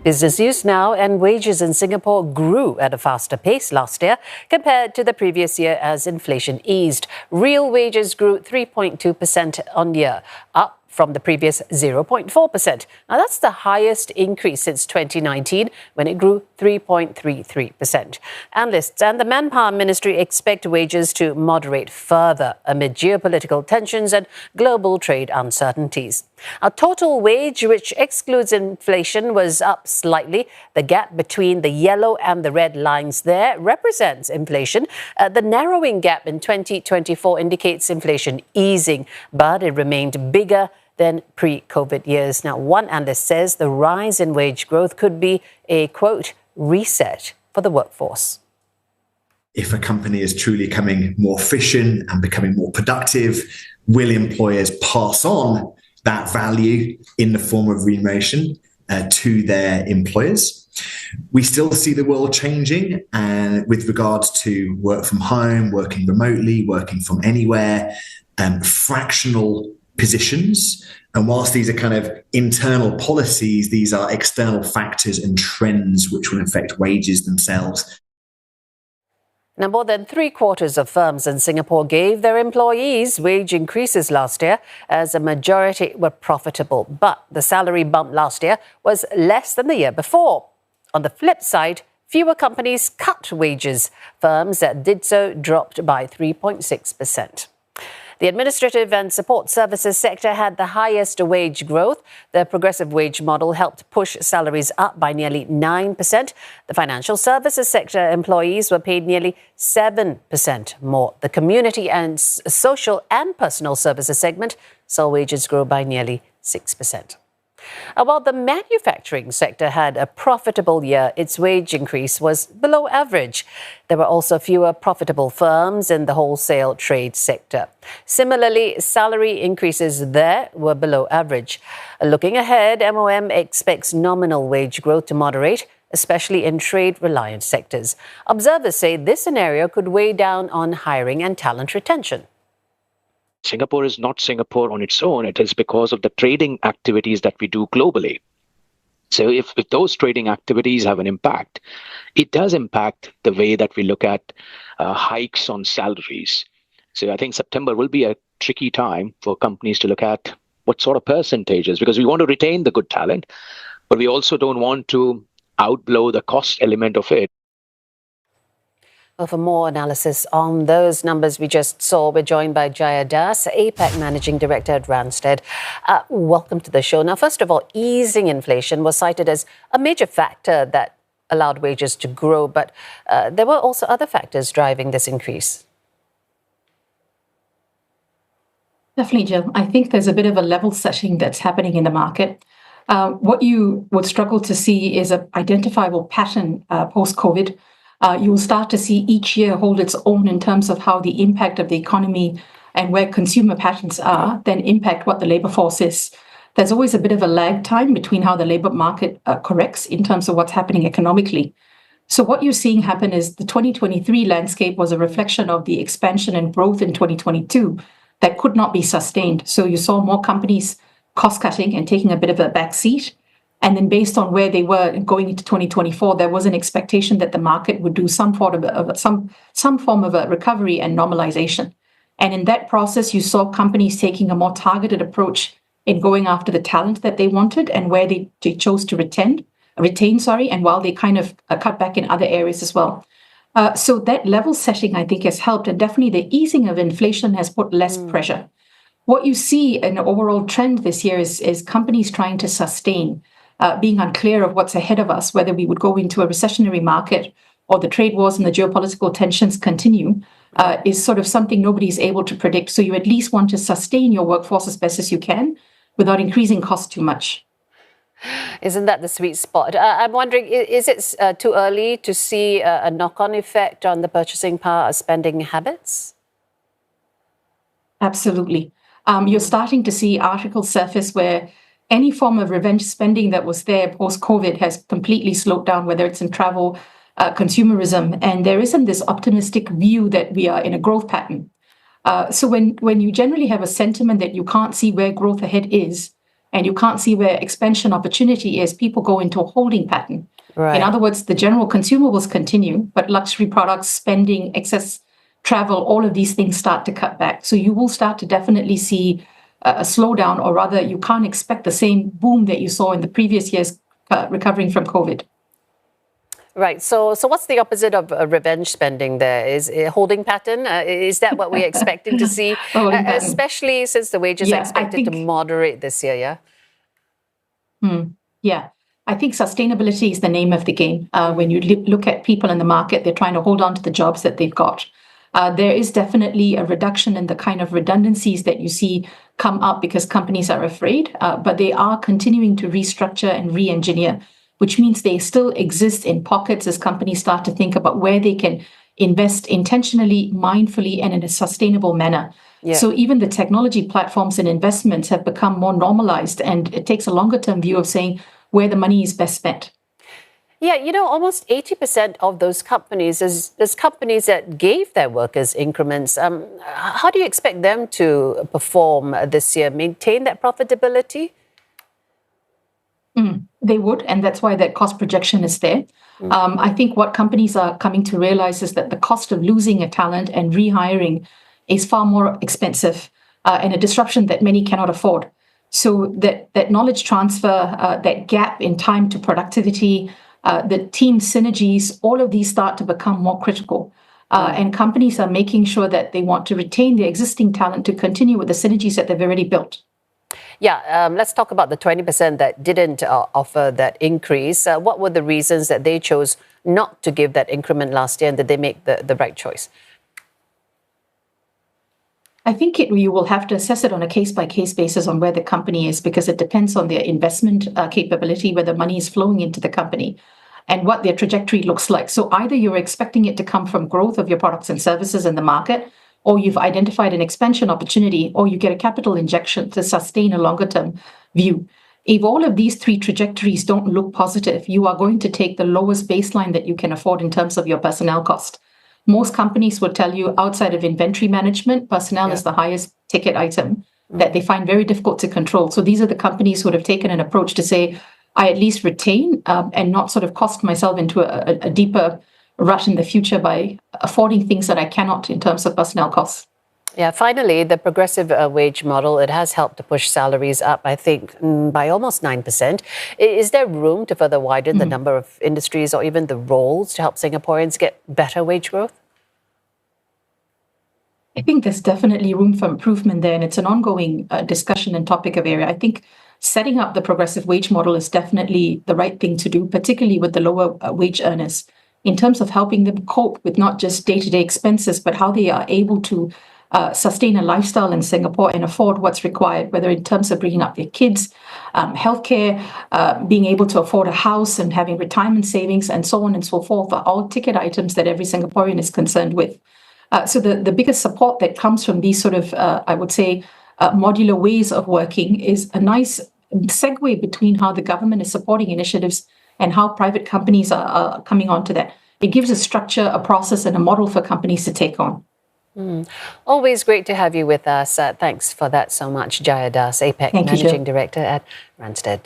Business news now, and wages in Singapore grew at a faster pace last year compared to the previous year as inflation eased. Real wages grew 3.2% on year, up from the previous 0.4%. Now, that's the highest increase since 2019, when it grew 3.33%. Analysts and the Manpower Ministry expect wages to moderate further amid geopolitical tensions and global trade uncertainties. Our total wage, which excludes inflation, was up slightly. The gap between the yellow and the red lines there represents inflation. The narrowing gap in 2024 indicates inflation easing, but it remained bigger than pre-COVID years. Now, one analyst says the rise in wage growth could be a, quote, reset for the workforce. If a company is truly becoming more efficient and becoming more productive, will employers pass on that value in the form of remuneration to their employers? We still see the world changing with regards to work from home, working remotely, working from anywhere, fractional positions. And whilst these are kind of internal policies, these are external factors and trends which will affect wages themselves. Now, more than 3/4 of firms in Singapore gave their employees wage increases last year, as a majority were profitable. But the salary bump last year was less than the year before. On the flip side, fewer companies cut wages. Firms that did so dropped by 3.6%. The administrative and support services sector had the highest wage growth. The progressive wage model helped push salaries up by nearly 9%. The financial services sector employees were paid nearly 7% more. The community and social and personal services segment saw wages grow by nearly 6%. While the manufacturing sector had a profitable year, its wage increase was below average. There were also fewer profitable firms in the wholesale trade sector. Similarly, salary increases there were below average. Looking ahead, MOM expects nominal wage growth to moderate, especially in trade-reliant sectors. Observers say this scenario could weigh down on hiring and talent retention. Singapore is not Singapore on its own. It is because of the trading activities that we do globally. So if those trading activities have an impact, it does impact the way that we look at hikes on salaries. So I think September will be a tricky time for companies to look at what sort of percentages, because we want to retain the good talent, but we also don't want to outblow the cost element of it. Well, for more analysis on those numbers we just saw, we're joined by Jaya Das, APAC Managing Director at Randstad. Welcome to the show. Now, first of all, easing inflation was cited as a major factor that allowed wages to grow, but there were also other factors driving this increase. Definitely, Jill. I think there's a bit of a level setting that's happening in the market. What you would struggle to see is an identifiable pattern post-COVID. You will start to see each year hold its own in terms of how the impact of the economy and where consumer patterns are then impact what the labor force is. There's always a bit of a lag time between how the labor market corrects in terms of what's happening economically. So what you're seeing happen is the 2023 landscape was a reflection of the expansion and growth in 2022 that could not be sustained. So you saw more companies cost-cutting and taking a bit of a back seat. And then based on where they were going into 2024, there was an expectation that the market would do some form of a recovery and normalization. And in that process, you saw companies taking a more targeted approach in going after the talent that they wanted and where they chose to retain, and while they kind of cut back in other areas as well. So that level setting, I think, has helped. And definitely the easing of inflation has put less pressure. What you see in the overall trend this year is companies trying to sustain, being unclear of what's ahead of us, whether we would go into a recessionary market or the trade wars and the geopolitical tensions continue, is sort of something nobody's able to predict. So you at least want to sustain your workforce as best as you can without increasing costs too much. Isn't that the sweet spot? I'm wondering, is it too early to see a knock-on effect on the purchasing power, spending habits? Absolutely. You're starting to see articles surface where any form of revenge spending that was there post-COVID has completely slowed down, whether it's in travel, consumerism, and there isn't this optimistic view that we are in a growth pattern. So when you generally have a sentiment that you can't see where growth ahead is, and you can't see where expansion opportunity is, people go into a holding pattern. Right. In other words, the general consumables continue, but luxury products, spending, excess travel, all of these things start to cut back. So you will start to definitely see a slowdown, or rather, you can't expect the same boom that you saw in the previous years recovering from COVID. Right. So what's the opposite of revenge spending there? Is a holding pattern? Is that what we're expecting to see? Especially since the wages are expected to moderate this year, yeah? Yeah. I think sustainability is the name of the game. When you look at people in the market, they're trying to hold on to the jobs that they've got. There is definitely a reduction in the kind of redundancies that you see come up because companies are afraid, but they are continuing to restructure and re-engineer, which means they still exist in pockets as companies start to think about where they can invest intentionally, mindfully, and in a sustainable manner. Yeah. So even the technology platforms and investments have become more normalized, and it takes a longer term view of saying where the money is best spent. Yeah, almost 80% of those companies is companies that gave their workers increments. How do you expect them to perform this year, maintain that profitability? They would, and that's why that cost projection is there. I think what companies are coming to realize is that the cost of losing a talent and rehiring is far more expensive and a disruption that many cannot afford. So that knowledge transfer, that gap in time to productivity, the team synergies, all of these start to become more critical. And companies are making sure that they want to retain their existing talent to continue with the synergies that they've already built. Yeah, let's talk about the 20% that didn't offer that increase. What were the reasons that they chose not to give that increment last year, and did they make the right choice? I think you will have to assess it on a case-by-case basis on where the company is, because it depends on their investment capability, where the money is flowing into the company, and what their trajectory looks like. So either you're expecting it to come from growth of your products and services in the market, or you've identified an expansion opportunity, or you get a capital injection to sustain a longer-term view. If all of these three trajectories don't look positive, you are going to take the lowest baseline that you can afford in terms of your personnel cost. Most companies will tell you outside of inventory management, personnel is the highest ticket item that they find very difficult to control. So these are the companies who have taken an approach to say, I at least retain and not sort of cost myself into a deeper rut in the future by affording things that I cannot in terms of personnel costs. Yeah, finally, the progressive wage model, it has helped to push salaries up, I think, by almost 9%. Is there room to further widen the number of industries or even the roles to help Singaporeans get better wage growth? I think there's definitely room for improvement there, and it's an ongoing discussion and topic of area. I think setting up the progressive wage model is definitely the right thing to do, particularly with the lower wage earners, in terms of helping them cope with not just day-to-day expenses, but how they are able to sustain a lifestyle in Singapore and afford what's required, whether in terms of bringing up their kids, healthcare, being able to afford a house and having retirement savings, and so on and so forth, are all ticket items that every Singaporean is concerned with. So the biggest support that comes from these sort of, I would say, modular ways of working is a nice segue between how the government is supporting initiatives and how private companies are coming onto that. It gives a structure, a process, and a model for companies to take on. Always great to have you with us. Thanks for that so much, Jaya Das, APEC Managing Director at Randstad.